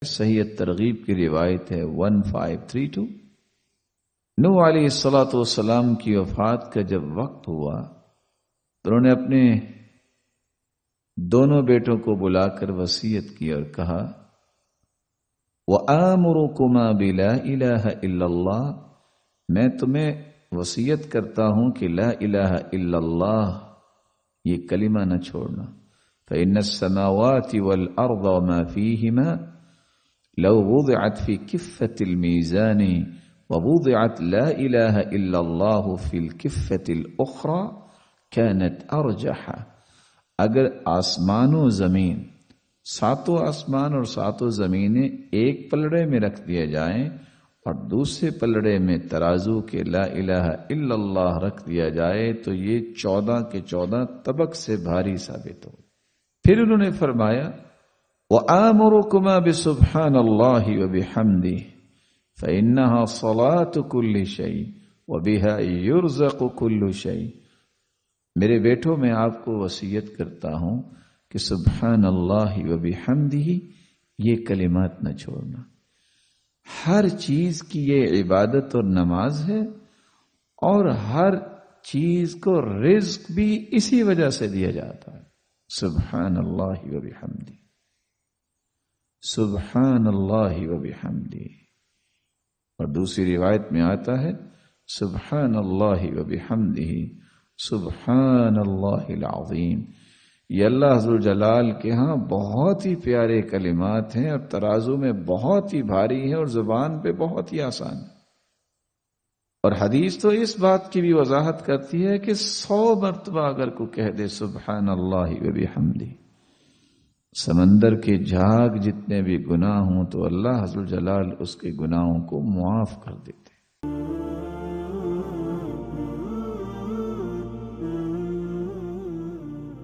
صحیح ترغیب کی روایت ہے 1532۔ نوح علیہ الصلوۃ والسلام کی وفات کا جب وقت ہوا تو انہوں نے اپنے دونوں بیٹوں کو بلا کر وصیت کی اور کہا وَآمُرُكُمَا بِلَا إِلَٰهَ إِلَّا اللَّهِ، میں تمہیں وصیت کرتا ہوں کہ لا الہ الا اللہ یہ کلمہ نہ چھوڑنا۔ فإن السماوات والأرض وما فيهما لو وضعت في كفة الميزان ووضعت لا إله إلا الله في الكفة الأخرى كانت أرجح، اگر آسمان و زمین، ساتوں آسمان اور ساتوں زمینیں ایک پلڑے میں رکھ دیا جائیں اور دوسرے پلڑے میں ترازو کے لا الہ الا اللہ رکھ دیا جائے تو یہ 14 کے 14 طبق سے بھاری ثابت ہو۔ پھر انہوں نے فرمایا وَآمُرُكُمَا بِسُبْحَانَ اللَّهِ وَبِحَمْدِهِ فَإِنَّهَا صَلَاةُ كُلِّ شَيْءٍ وَبِهَا يُرْزَقُ كُلُّ شَيْءٍ۔ میرے بیٹوں میں آپ کو وصیت کرتا ہوں کہ سبحان اللہ وبحمدہ یہ کلمات نہ چھوڑنا۔ ہر چیز کی یہ عبادت اور نماز ہے، اور ہر چیز کو رزق بھی اسی وجہ سے دیا جاتا ہے۔ سبحان اللہ وبحمدہ، سبحان اللہ وبحمدہ۔ اور دوسری روایت میں آتا ہے سبحان اللہ وبحمدہ سبحان اللہ العظیم۔ یہ اللہ ذوالجلال کے ہاں بہت ہی پیارے کلمات ہیں، اور ترازو میں بہت ہی بھاری ہیں، اور زبان پہ بہت ہی آسان ہے۔ اور حدیث تو اس بات کی بھی وضاحت کرتی ہے کہ 100 مرتبہ اگر کو کہہ دے سبحان اللہ وبحمدہ، سمندر کے جھاگ جتنے بھی گناہ ہوں تو اللہ ذوالجلال اس کے گناہوں کو معاف کر دیتے۔